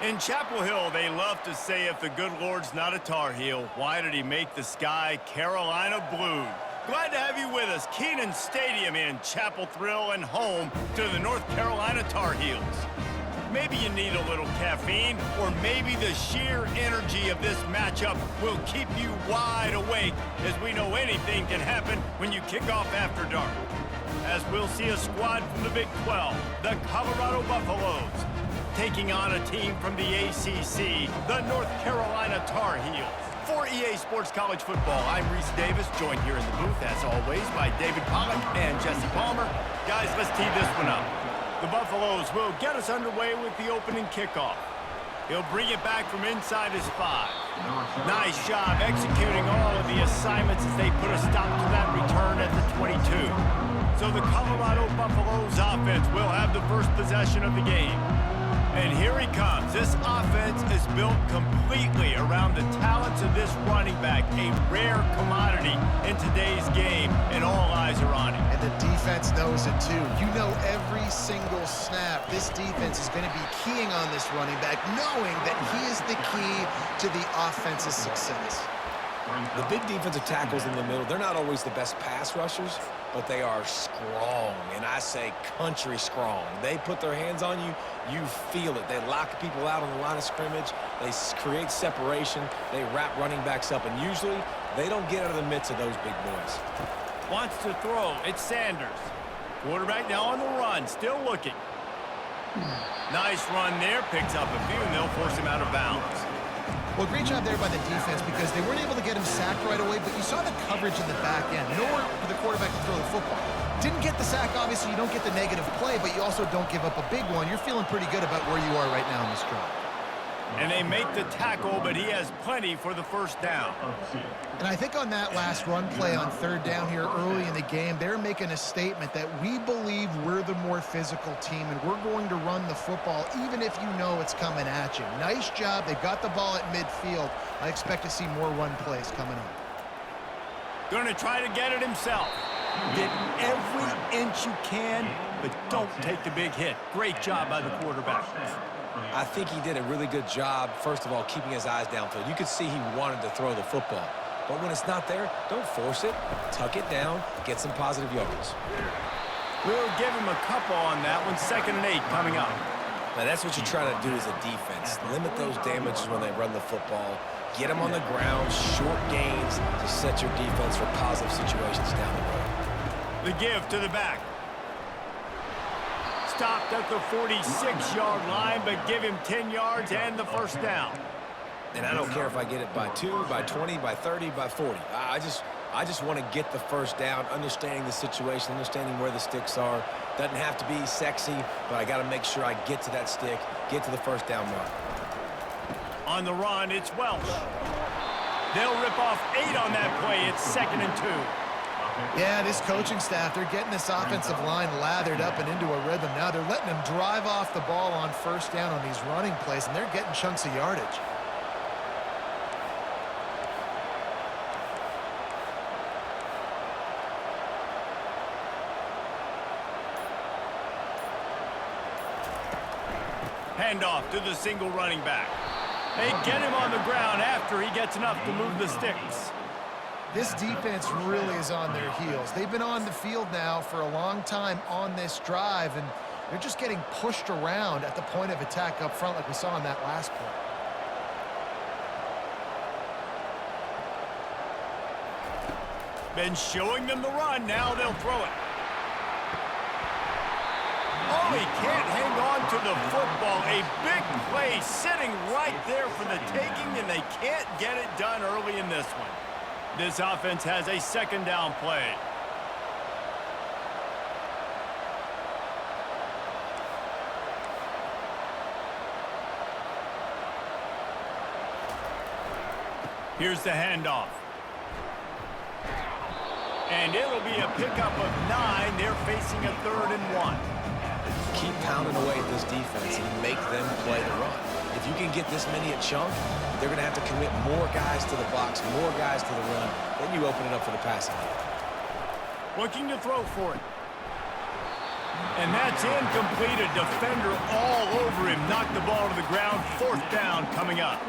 In Chapel Hill, they love to say if the good Lord's not a Tar Heel, why did he make the sky Carolina blue? Glad to have you with us. Kenan Stadium in Chapel Thrill and home to the North Carolina Tar Heels. Maybe you need a little caffeine, or maybe the sheer energy of this matchup will keep you wide awake, as we know anything can happen when you kick off after dark. As we'll see a squad from the Big 12, the Colorado Buffaloes, taking on a team from the ACC, the North Carolina Tar Heels. For EA Sports College Football, I'm Reese Davis, joined here in the booth, as always, by David Pollack and Jesse Palmer. Guys, let's tee this one up. The Buffaloes will get us underway with the opening kickoff. He'll bring it back from inside his 5. Nice job executing all of the assignments as they put a stop to that return at the 22. So the Colorado Buffaloes offense will have the first possession of the game. And here he comes. This offense is built completely around the talents of this running back, a rare commodity in today's game, and all eyes are on him. And the defense knows it too. You know every single snap, this defense is going to be keying on this running back, knowing that he is the key to the offense's success. The big defensive tackles in the middle, they're not always the best pass rushers, but they are strong, and I say country strong. They put their hands on you, you feel it. They lock people out on the line of scrimmage. They create separation. They wrap running backs up, and usually they don't get out of the midst of those big boys. Wants to throw. It's Sanders. Quarterback now on the run, still looking. Nice run there. Picks up a few, and they'll force him out of bounds. Well, great job there by the defense because they weren't able to get him sacked right away, but you saw the coverage in the back end. Nowhere for the quarterback to throw the football. Didn't get the sack, obviously. You don't get the negative play, but you also don't give up a big one. You're feeling pretty good about where you are right now in this drive. And they make the tackle, but he has plenty for the first down. And I think on that last run play on third down here early in the game, they're making a statement that we believe we're the more physical team and we're going to run the football even if you know it's coming at you. Nice job. They got the ball at midfield. I expect to see more run plays coming up. Going to try to get it himself. Get every inch you can, but don't take the big hit. Great job by the quarterback. I think he did a really good job, first of all, keeping his eyes downfield. You could see he wanted to throw the football. But when it's not there, don't force it. Tuck it down, get some positive yards. We'll give him a couple on that one. 2nd and 8 coming up. Now, that's what you try to do as a defense. Limit those damages when they run the football. Get them on the ground, short gains to set your defense for positive situations down the road. The give to the back. Stopped at the 46-yard line, but give him 10 yards and the first down. And I don't care if I get it by 2, by 20, by 30, by 40. I just want to get the first down, understanding the situation, understanding where the sticks are. Doesn't have to be sexy, but I got to make sure I get to that stick, get to the first down mark. On the run, it's Welch. They'll rip off 8 on that play. It's 2nd and 2. Yeah, this coaching staff, they're getting this offensive line lathered up and into a rhythm. Now they're letting them drive off the ball on first down on these running plays, and they're getting chunks of yardage. Handoff to the single running back. They get him on the ground after he gets enough to move the sticks. This defense really is on their heels. They've been on the field now for a long time on this drive, and they're just getting pushed around at the point of attack up front like we saw in that last play. Been showing them the run. Now they'll throw it. Oh, he can't hang on to the football. A big play sitting right there for the taking, and they can't get it done early in this one. This offense has a 2nd down play. Here's the handoff. And it'll be a pickup of 9. They're facing a 3rd and 1. Keep pounding away at this defense and make them play the run. If you can get this many a chunk, they're going to have to commit more guys to the box, more guys to the run. Then you open it up for the passing game. Looking to throw for it. And that's incomplete. A defender all over him. Knocked the ball to the ground. 4th down coming up.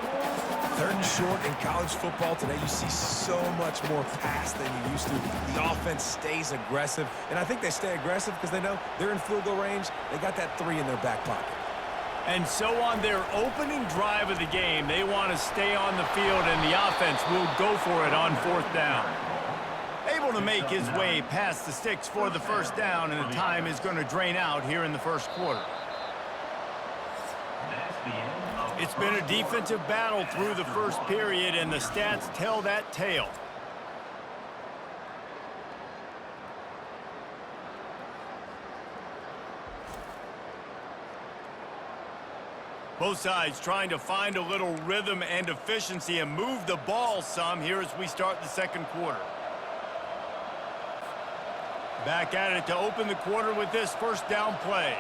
3rd and short in college football today. You see so much more pass than you used to. The offense stays aggressive, and I think they stay aggressive because they know they're in field goal range. They got that 3 in their back pocket. And so on their opening drive of the game, they want to stay on the field, and the offense will go for it on 4th down. Able to make his way past the sticks for the 1st down, and the time is going to drain out here in the 1st quarter. It's been a defensive battle through the 1st period, and the stats tell that tale. Both sides trying to find a little rhythm and efficiency and move the ball some here as we start the 2nd quarter. Back at it to open the quarter with this 1st down play.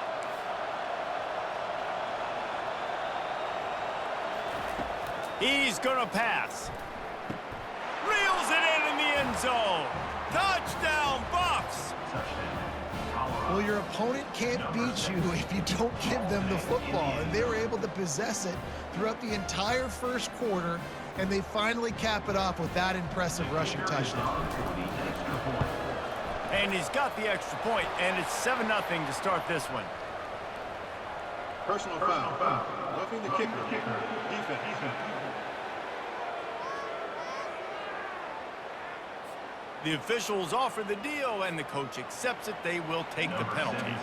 He's going to pass. Reels it in the end zone. Touchdown, Bucs! Well, your opponent can't beat you if you don't give them the football. And they were able to possess it throughout the entire 1st quarter, and they finally cap it off with that impressive rushing touchdown. And he's got the extra point, and it's 7-0 to start this one. Personal foul. Roughing the kicker. Defense. The officials offer the deal, and the coach accepts it. They will take the penalty.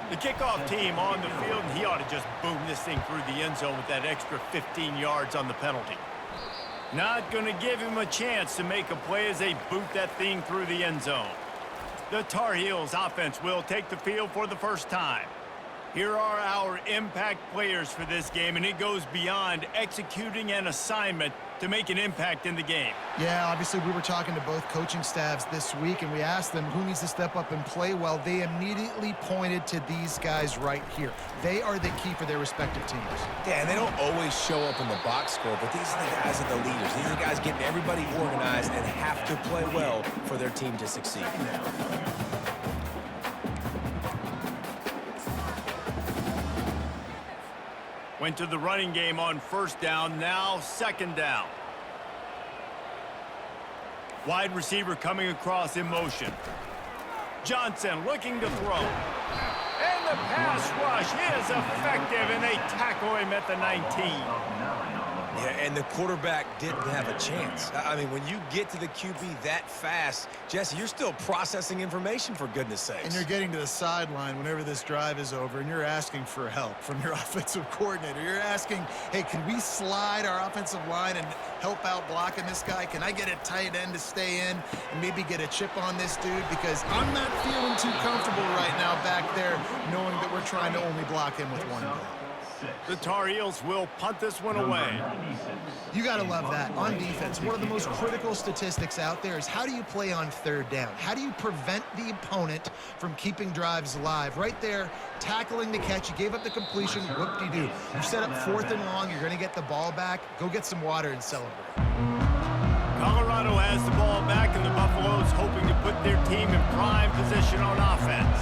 The kickoff team on the field, and he ought to just boom this thing through the end zone with that extra 15 yards on the penalty. Not going to give him a chance to make a play as they boot that thing through the end zone. The Tar Heels offense will take the field for the 1st time. Here are our impact players for this game, and it goes beyond executing an assignment to make an impact in the game. Yeah, obviously we were talking to both coaching staffs this week, and we asked them who needs to step up and play well. They immediately pointed to these guys right here. They are the key for their respective teams. Yeah, and they don't always show up in the box score, but these are the guys that are the leaders. These are the guys getting everybody organized and have to play well for their team to succeed. Went to the running game on 1st down, now 2nd down. Wide receiver coming across in motion. Johnson looking to throw. And the pass rush is effective, and they tackle him at the 19. Yeah, and the quarterback didn't have a chance. I mean, when you get to the QB that fast, Jesse, you're still processing information, for goodness sakes. And you're getting to the sideline whenever this drive is over, and you're asking for help from your offensive coordinator. You're asking, hey, can we slide our offensive line and help out blocking this guy? Can I get a tight end to stay in and maybe get a chip on this dude? Because I'm not feeling too comfortable right now back there knowing that we're trying to only block him with one guy. The Tar Heels will punt this one away. You got to love that. On defense, one of the most critical statistics out there is how do you play on 3rd down? How do you prevent the opponent from keeping drives alive? Right there, tackling the catch. You gave up the completion. Whoop-de-doo. You set up 4th and long. You're going to get the ball back. Go get some water and celebrate. Colorado has the ball back, and the Buffaloes hoping to put their team in prime position on offense.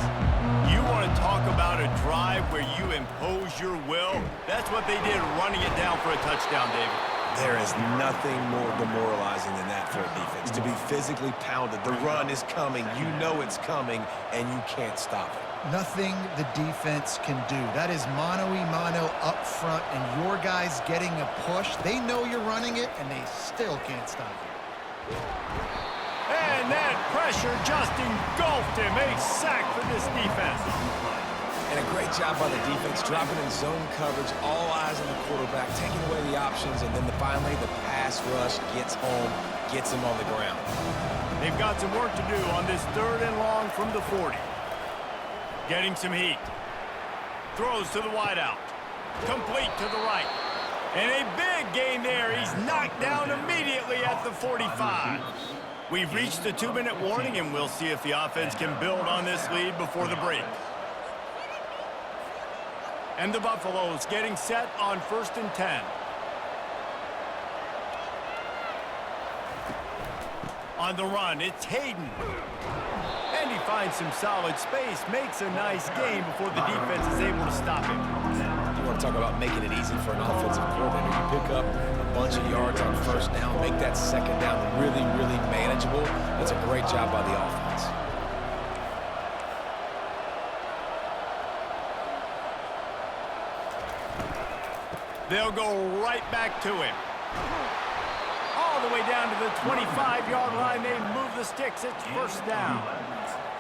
You want to talk about a drive where you impose your will? That's what they did, running it down for a touchdown, David. There is nothing more demoralizing than that for a defense. To be physically pounded. The run is coming. You know it's coming, and you can't stop it. Nothing the defense can do. That is mano-a-mano up front, and your guys getting a push. They know you're running it, and they still can't stop it. And that pressure just engulfed him. A sack for this defense. And a great job by the defense, dropping in zone coverage, all eyes on the quarterback, taking away the options, and then finally the pass rush gets home, gets him on the ground. They've got some work to do on this 3rd and long from the 40. Getting some heat. Throws to the wideout. Complete to the right. And a big gain there. He's knocked down immediately at the 45. We've reached the 2-minute warning, and we'll see if the offense can build on this lead before the break. And the Buffaloes getting set on 1st and 10. On the run, it's Hayden. And he finds some solid space, makes a nice gain before the defense is able to stop him. You want to talk about making it easy for an offensive coordinator. You pick up a bunch of yards on first down, make that second down really, really manageable. That's a great job by the offense. They'll go right back to him. All the way down to the 25-yard line. They move the sticks. It's first down.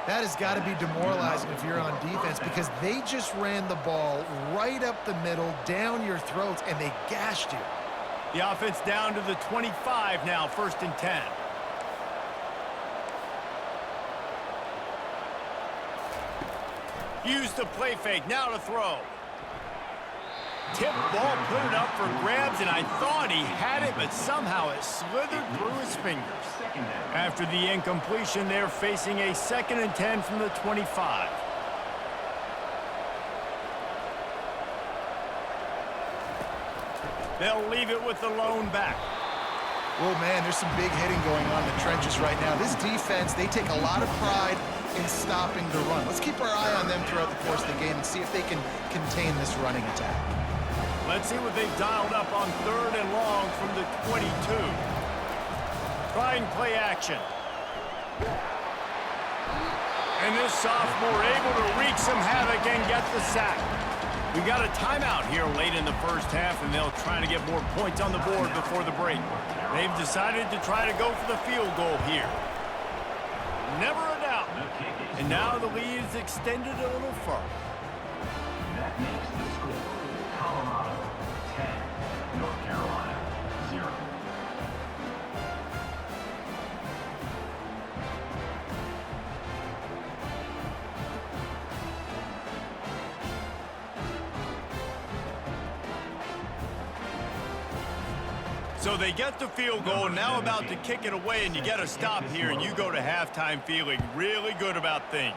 That has got to be demoralizing if you're on defense because they just ran the ball right up the middle, down your throats, and they gashed you. The offense down to the 25 now, 1st and 10. Use the play fake, now to throw. Tip ball, put it up for grabs, and I thought he had it, but somehow it slithered through his fingers. After the incompletion, they're facing a 2nd and 10 from the 25. They'll leave it with the lone back. Oh, man, there's some big hitting going on in the trenches right now. This defense, they take a lot of pride in stopping the run. Let's keep our eye on them throughout the course of the game and see if they can contain this running attack. Let's see what they've dialed up on 3rd and long from the 22. Trying play action. And this sophomore able to wreak some havoc and get the sack. We got a timeout here late in the first half, and they'll try to get more points on the board before the break. They've decided to try to go for the field goal here. Never a doubt. And now the lead is extended a little further. That makes the score Colorado 10, North Carolina 0. So they get the field goal, now about to kick it away, and you get a stop here, and you go to halftime feeling really good about things.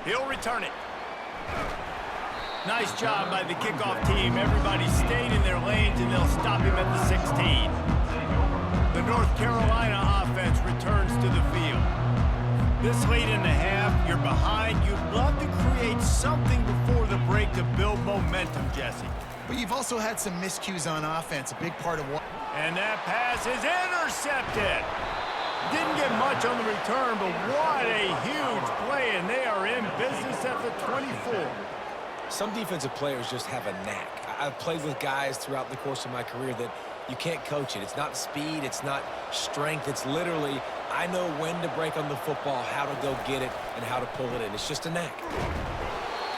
He'll return it. Nice job by the kickoff team. Everybody stayed in their lanes, and they'll stop him at the 16. The North Carolina offense returns to the field. This late in the half, you're behind. You'd love to create something before the break to build momentum, Jesse. But you've also had some miscues on offense, a big part of what... And that pass is intercepted. Didn't get much on the return, but what a huge play, and they are in business at the 24. Some defensive players just have a knack. I've played with guys throughout the course of my career that you can't coach it. It's not speed, it's not strength. It's literally, I know when to break on the football, how to go get it, and how to pull it in. It's just a knack.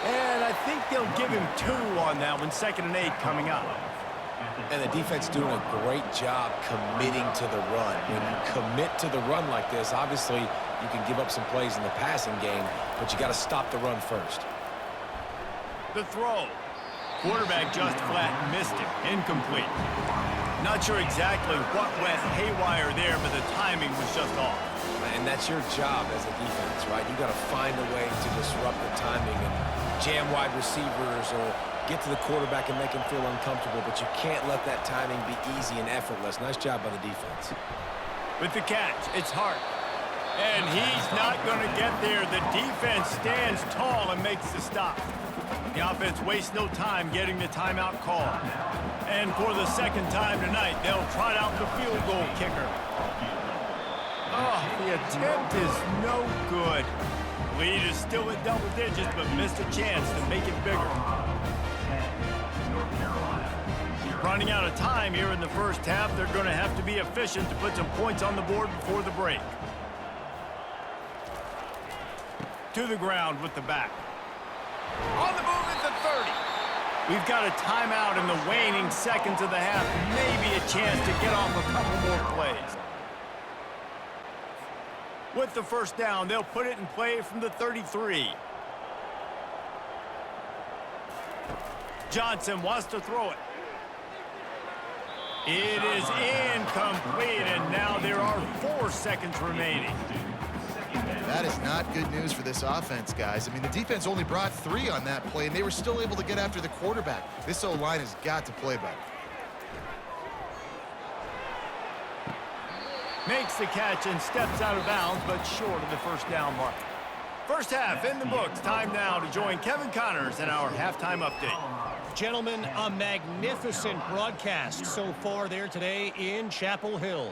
And I think they'll give him 2 on that one, 2nd and 8 coming up. And the defense doing a great job committing to the run. When you commit to the run like this, obviously you can give up some plays in the passing game, but you got to stop the run first. The throw. Quarterback just flat missed it. Incomplete. Not sure exactly what went haywire there, but the timing was just off. And that's your job as a defense, right? You got to find a way to disrupt the timing and jam wide receivers or get to the quarterback and make him feel uncomfortable, but you can't let that timing be easy and effortless. Nice job by the defense. With the catch, it's Hart. And he's not going to get there. The defense stands tall and makes the stop. The offense wastes no time getting the timeout call. And for the 2nd time tonight, they'll trot out the field goal kicker. Oh, the attempt is no good. Lead is still at double digits, but missed a chance to make it bigger. Running out of time here in the first half, they're going to have to be efficient to put some points on the board before the break. To the ground with the back. On the move at the 30. We've got a timeout in the waning seconds of the half. Maybe a chance to get off a couple more plays. With the first down, they'll put it in play from the 33. Johnson wants to throw it. It is incomplete, and now there are 4 seconds remaining. That is not good news for this offense, guys. I mean, the defense only brought 3 on that play, and they were still able to get after the quarterback. This O-line has got to play better. Makes the catch and steps out of bounds, but short of the first down mark. First half in the books. Time now to join Kevin Connors in our halftime update. Gentlemen, a magnificent broadcast so far there today in Chapel Hill.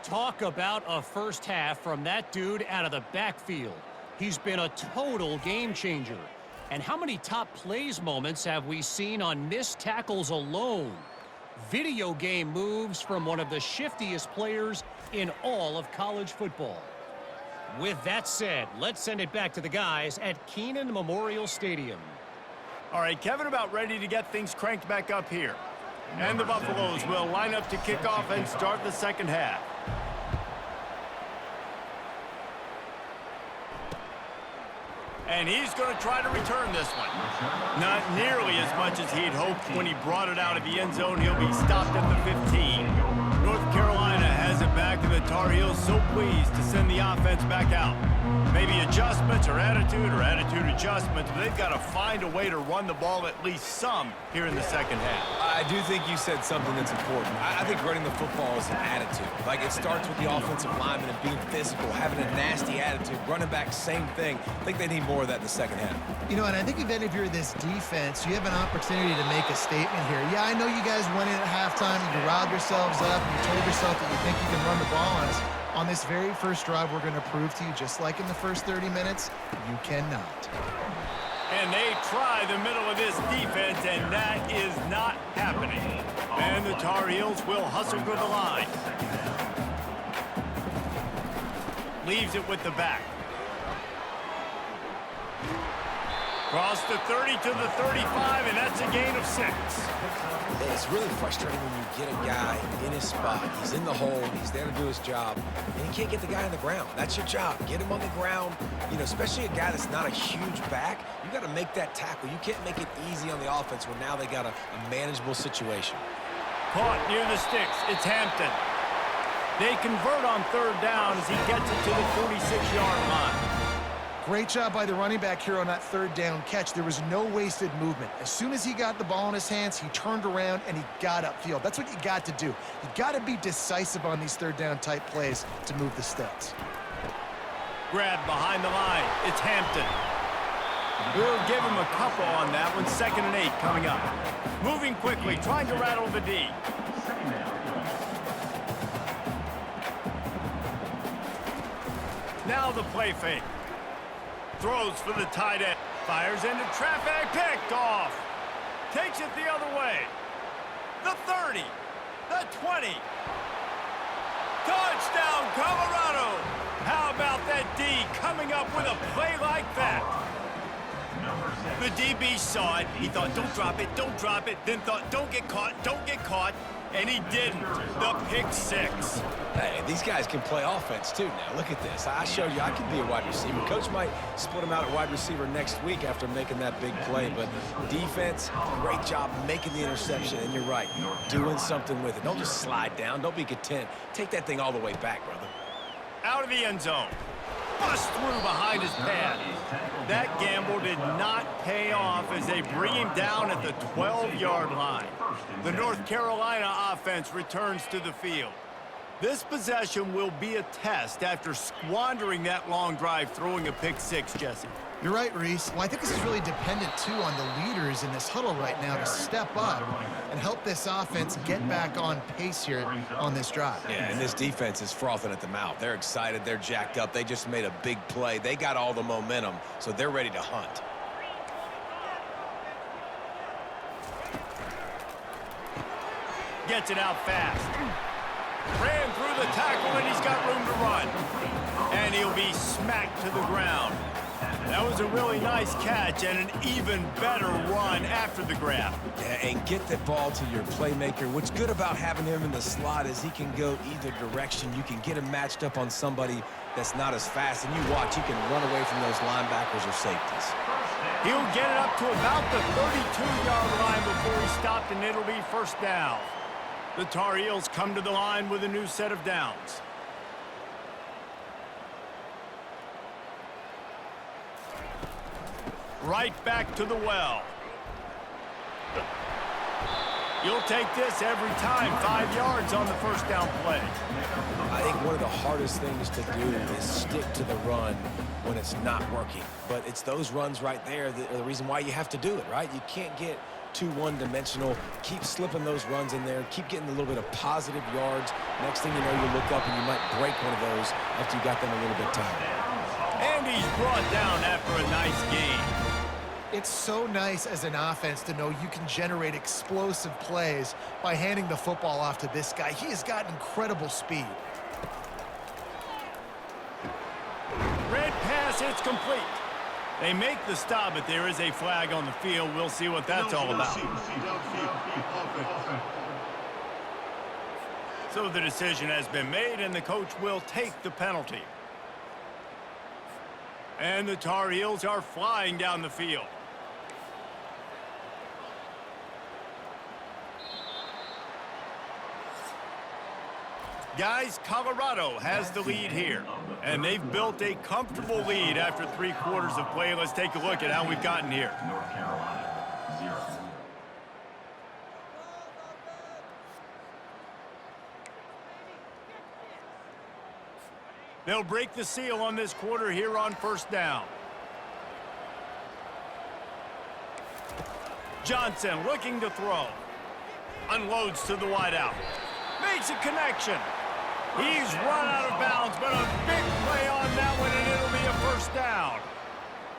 Talk about a first half from that dude out of the backfield. He's been a total game changer. And how many top plays moments have we seen on missed tackles alone? Video game moves from one of the shiftiest players in all of college football. With that said, let's send it back to the guys at Kenan Memorial Stadium. All right, Kevin, about ready to get things cranked back up here. And the Buffaloes will line up to kick off and start the second half. And he's going to try to return this one. Not nearly as much as he'd hoped when he brought it out of the end zone. He'll be stopped at the 15. North Carolina has it back, and the Tar Heels so pleased to send the offense back out. Maybe adjustments or attitude adjustments, but they've got to find a way to run the ball at least some here in the second half. I do think you said something that's important. I think running the football is an attitude. Like, it starts with the offensive lineman and being physical, having a nasty attitude. Running back, same thing. I think they need more of that in the second half. You know, and I think even if you're this defense, you have an opportunity to make a statement here. Yeah, I know you guys went in at halftime, you riled yourselves up, and you told yourself that you think you can run the ball on us. On this very first drive, we're going to prove to you, just like in the first 30 minutes, you cannot. And they try the middle of this defense, and that is not happening. And the Tar Heels will hustle to the line. Leaves it with the back. Cross the 30 to the 35, and that's a gain of 6. It's really frustrating when you get a guy in his spot. He's in the hole. He's there to do his job. And you can't get the guy on the ground. That's your job. Get him on the ground. You know, especially a guy that's not a huge back. You got to make that tackle. You can't make it easy on the offense when now they got a manageable situation. Caught near the sticks. It's Hampton. They convert on third down as he gets it to the 46-yard line. Great job by the running back here on that third down catch. There was no wasted movement. As soon as he got the ball in his hands, he turned around and he got upfield. That's what you got to do. You got to be decisive on these third down type plays to move the sticks. Grab behind the line. It's Hampton. We'll give him a couple on that one. 2nd and 8 coming up. Moving quickly, trying to rattle the D. Now the play fake. Throws for the tight end. Fires into traffic. Picked off. Takes it the other way. The 30. The 20. Touchdown, Colorado. How about that D coming up with a play like that? The DB saw it. He thought, don't drop it, don't drop it. Then thought, don't get caught, don't get caught. And he didn't. The pick 6. Hey, these guys can play offense too now. Look at this. I showed you I can be a wide receiver. Coach might split him out at wide receiver next week after making that big play. But defense, great job making the interception. And you're right, doing something with it. Don't just slide down. Don't be content. Take that thing all the way back, brother. Out of the end zone. Bust through behind his pad. That gamble did not pay off as they bring him down at the 12-yard line. The North Carolina offense returns to the field. This possession will be a test after squandering that long drive throwing a pick 6, Jesse. You're right, Reese. Well, I think this is really dependent, too, on the leaders in this huddle right now to step up and help this offense get back on pace here on this drive. Yeah, and this defense is frothing at the mouth. They're excited. They're jacked up. They just made a big play. They got all the momentum, so they're ready to hunt. Gets it out fast. Ran through the tackle, and he's got room to run. And he'll be smacked to the ground. That was a really nice catch and an even better run after the grab. Yeah, and get the ball to your playmaker. What's good about having him in the slot is he can go either direction. You can get him matched up on somebody that's not as fast, and you watch, he can run away from those linebackers or safeties. He'll get it up to about the 32-yard line before he stopped, and it'll be first down. The Tar Heels come to the line with a new set of downs. Right back to the well. You'll take this every time. 5 yards on the first down play. I think one of the hardest things to do is stick to the run when it's not working. But it's those runs right there that are the reason why you have to do it, right? You can't get too one-dimensional. Keep slipping those runs in there. Keep getting a little bit of positive yards. Next thing you know, you look up and you might break one of those after you got them a little bit tired. And he's brought down after a nice gain. It's so nice as an offense to know you can generate explosive plays by handing the football off to this guy. He has got incredible speed. Red pass, it's complete. They make the stop, but there is a flag on the field. We'll see what that's all about. So the decision has been made, and the coach will take the penalty. And the Tar Heels are flying down the field. Guys, Colorado has the lead here, and they've built a comfortable lead after 3 quarters of play. Let's take a look at how we've gotten here. North Carolina, 0. They'll break the seal on this quarter here on first down. Johnson looking to throw. Unloads to the wideout. Makes a connection. He's run out of bounds, but a big play on that one, and it'll be a first down.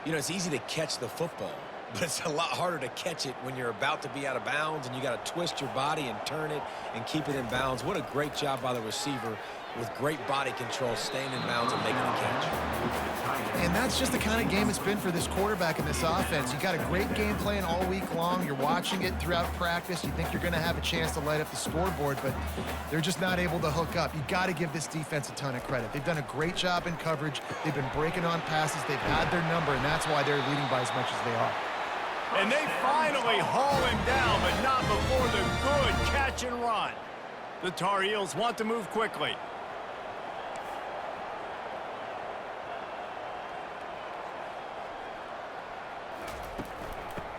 You know, it's easy to catch the football, but it's a lot harder to catch it when you're about to be out of bounds and you got to twist your body and turn it and keep it in bounds. What a great job by the receiver with great body control, staying in bounds and making the catch. And that's just the kind of game it's been for this quarterback in this offense. You got a great game plan all week long. You're watching it throughout practice. You think you're going to have a chance to light up the scoreboard, but they're just not able to hook up. You got to give this defense a ton of credit. They've done a great job in coverage. They've been breaking on passes. They've had their number, and that's why they're leading by as much as they are. And they finally haul him down, but not before the good catch and run. The Tar Heels want to move quickly.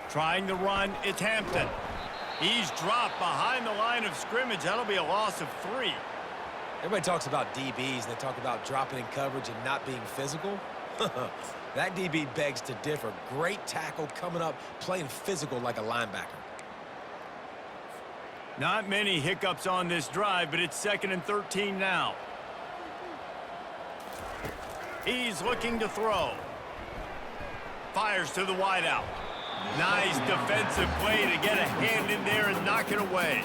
Trying to run, it's Hampton. He's dropped behind the line of scrimmage. That'll be a loss of 3. Everybody talks about DBs, and they talk about dropping in coverage and not being physical. That DB begs to differ. Great tackle coming up, playing physical like a linebacker. Not many hiccups on this drive, but it's 2nd and 13 now. He's looking to throw. Fires to the wideout. Nice defensive play to get a hand in there and knock it away.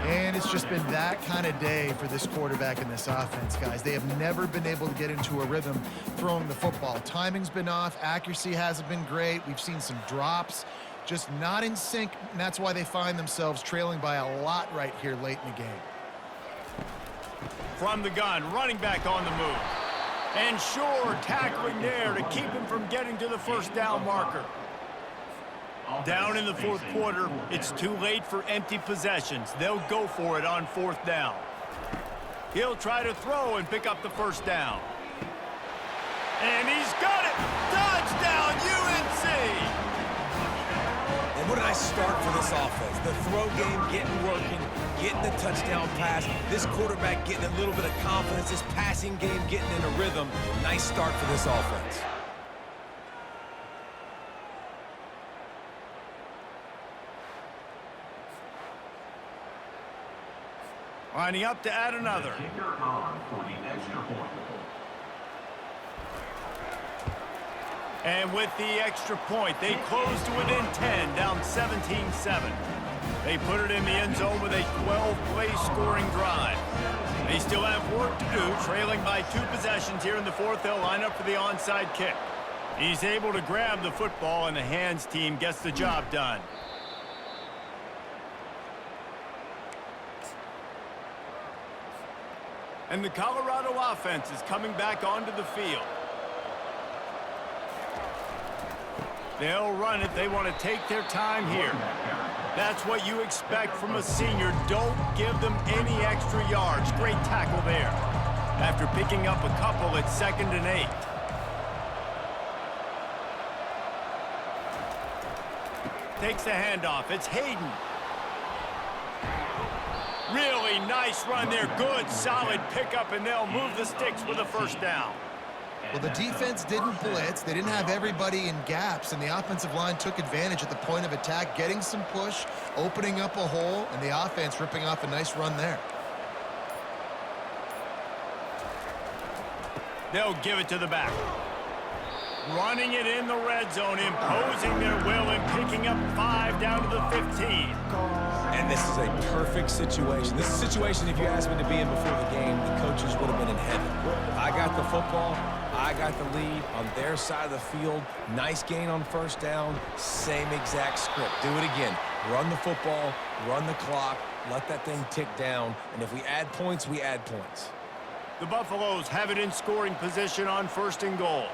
And it's just been that kind of day for this quarterback in this offense, guys. They have never been able to get into a rhythm throwing the football. Timing's been off. Accuracy hasn't been great. We've seen some drops, just not in sync, and that's why they find themselves trailing by a lot right here late in the game. From the gun, running back on the move. And Shore tackling there to keep him from getting to the first down marker. Down in the 4th quarter, it's too late for empty possessions. They'll go for it on 4th down. He'll try to throw and pick up the first down. And he's got it! Touchdown, UNC! And what a nice start for this offense. The throw game getting working, getting the touchdown pass. This quarterback getting a little bit of confidence. This passing game getting in a rhythm. Nice start for this offense. Lining up to add another. Kicker on for the extra point. And with the extra point, they close to within 10, down 17-7. They put it in the end zone with a 12-play scoring drive. They still have work to do, trailing by 2 possessions here in the 4th. They'll line up for the onside kick. He's able to grab the football, and the hands team gets the job done. And the Colorado offense is coming back onto the field. They'll run it. They want to take their time here. That's what you expect from a senior. Don't give them any extra yards. Great tackle there. After picking up a couple, it's 2nd and 8. Takes the handoff. It's Hayden. Really nice run there. Good, solid pickup, and they'll move the sticks with a first down. Well, the defense didn't blitz. They didn't have everybody in gaps, and the offensive line took advantage at the point of attack, getting some push, opening up a hole, and the offense ripping off a nice run there. They'll give it to the back. Running it in the red zone, imposing their will and picking up 5 down to the 15. And this is a perfect situation. This is a situation, if you asked me to be in before the game, the coaches would have been in heaven. I got the football. I got the lead on their side of the field. Nice gain on first down. Same exact script. Do it again. Run the football, run the clock, let that thing tick down. And if we add points, we add points. The Buffaloes have it in scoring position on 1st and goal.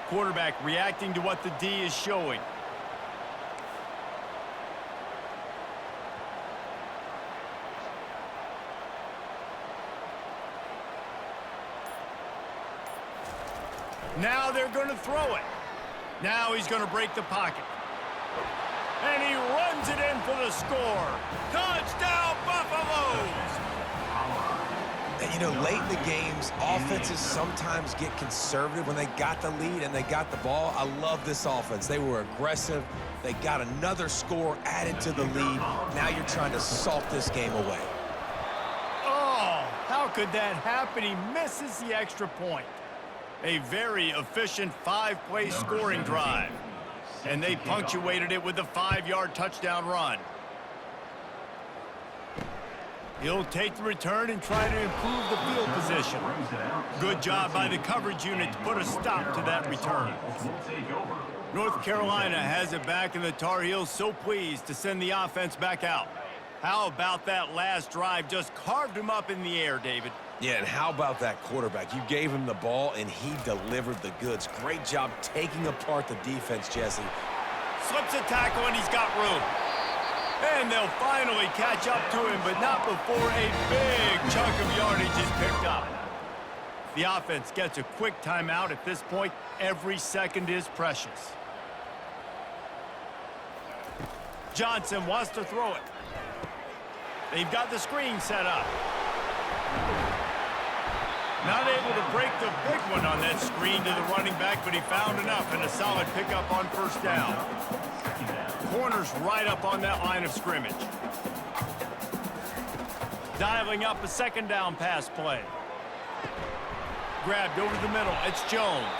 Quarterback reacting to what the D is showing. Now they're going to throw it. Now he's going to break the pocket. And he runs it in for the score. Touchdown, Buffaloes! And, you know, late in the games, offenses sometimes get conservative when they got the lead and they got the ball. I love this offense. They were aggressive. They got another score added to the lead. Now you're trying to salt this game away. Oh, how could that happen? He misses the extra point. A very efficient 5-play scoring drive. And they punctuated it with a 5-yard touchdown run. He'll take the return and try to improve the field position. Good job by the coverage unit to put a stop to that return. North Carolina has it back, and the Tar Heels so pleased to send the offense back out. How about that last drive? Just carved him up in the air, David. Yeah, and how about that quarterback? You gave him the ball, and he delivered the goods. Great job taking apart the defense, Jesse. Slips a tackle, and he's got room. And they'll finally catch up to him, but not before a big chunk of yardage is picked up. The offense gets a quick timeout at this point. Every second is precious. Johnson wants to throw it. They've got the screen set up. Not able to break the big one on that screen to the running back, but he found enough and a solid pickup on first down. Corners right up on that line of scrimmage. Dialing up a second down pass play. Grabbed over the middle. It's Jones.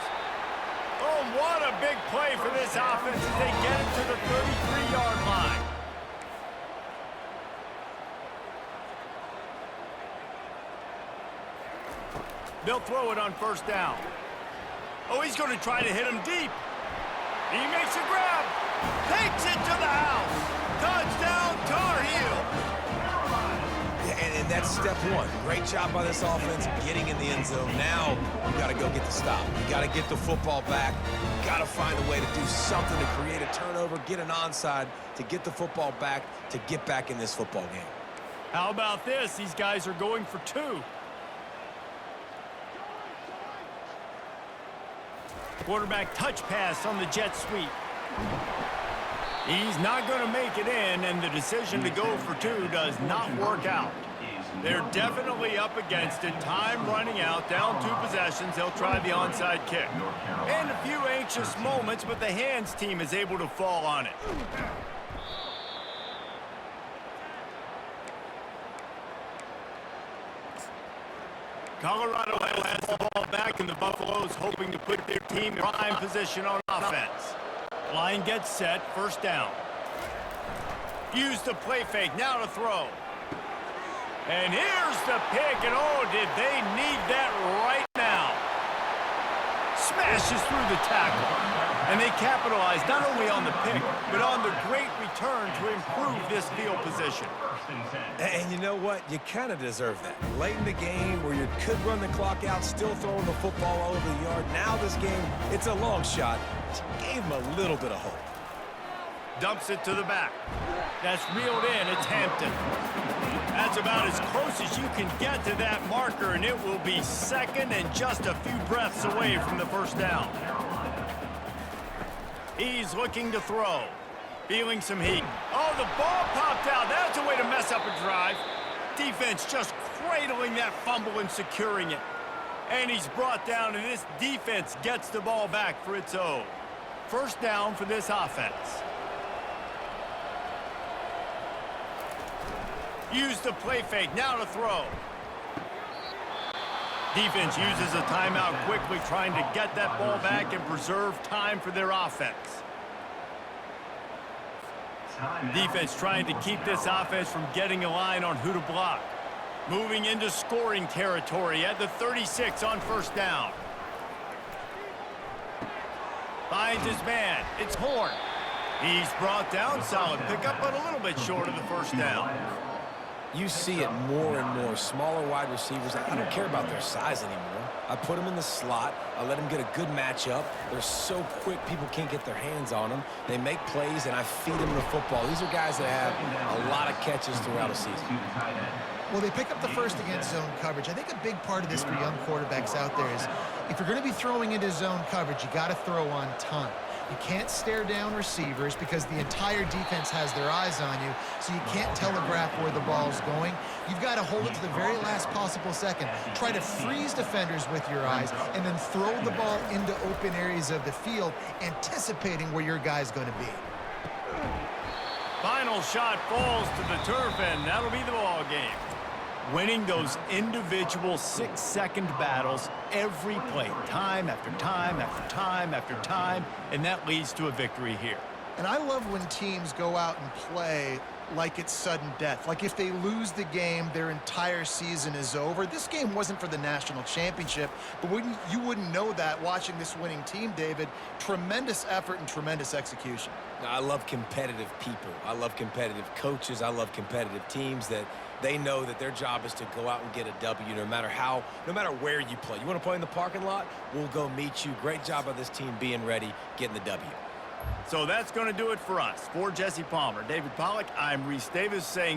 Oh, what a big play for this offense as they get it to the 33-yard line. They'll throw it on first down. Oh, he's going to try to hit him deep. He makes a grab. Takes it to the house. Touchdown, Tar Heels. Yeah, and that's step one. Great job by this offense getting in the end zone. Now you got to go get the stop. You got to get the football back. You got to find a way to do something to create a turnover, get an onside, to get the football back, to get back in this football game. How about this? These guys are going for 2. Quarterback touch pass on the jet sweep. He's not going to make it in, and the decision to go for 2 does not work out. They're definitely up against it. Time running out, down 2 possessions. They'll try the onside kick. And a few anxious moments, but the hands team is able to fall on it. Colorado has the ball back, and the Buffaloes hoping to put their team in prime position on offense. Line gets set, first down. Use the play fake, now to throw. And here's the pick, and oh, did they need that right now. Smashes through the tackle. And they capitalize not only on the pick, but on the great return to improve this field position. And you know what? You kind of deserve that. Late in the game where you could run the clock out, still throwing the football all over the yard. Now this game, it's a long shot. It gave him a little bit of hope. Dumps it to the back. That's reeled in. It's Hampton. That's about as close as you can get to that marker, and it will be second and just a few breaths away from the first down. He's looking to throw. Feeling some heat. Oh, the ball popped out. That's a way to mess up a drive. Defense just cradling that fumble and securing it. And he's brought down, and this defense gets the ball back for its own. First down for this offense. Use the play fake. Now to throw. Defense uses a timeout quickly, trying to get that ball back and preserve time for their offense. Defense trying to keep this offense from getting a line on who to block. Moving into scoring territory at the 36 on first down. Finds his man. It's Horn. He's brought down. Solid pickup, but a little bit short of the first down. You see it more and more. Smaller wide receivers, I don't care about their size anymore. I put them in the slot. I let them get a good matchup. They're so quick, people can't get their hands on them. They make plays, and I feed them the football. These are guys that have a lot of catches throughout a season. Well, they pick up the first against zone coverage. I think a big part of this for young quarterbacks out there is if you're going to be throwing into zone coverage, you got to throw on time. You can't stare down receivers because the entire defense has their eyes on you, so you can't telegraph where the ball's going. You've got to hold it to the very last possible second. Try to freeze defenders with your eyes, and then throw the ball into open areas of the field, anticipating where your guy's going to be. Final shot falls to the turf, and that'll be the ball game. Winning those individual 6-second battles every play, time after time after time after time, and that leads to a victory here. And I love when teams go out and play like it's sudden death. Like if they lose the game, their entire season is over. This game wasn't for the national championship, but you wouldn't know that watching this winning team, David. Tremendous effort and tremendous execution. I love competitive people. I love competitive coaches. I love competitive teams that they know that their job is to go out and get a W no matter where you play. You want to play in the parking lot? We'll go meet you. Great job of this team being ready, getting the W. So that's going to do it for us. For Jesse Palmer, David Pollack, I'm Reese Davis saying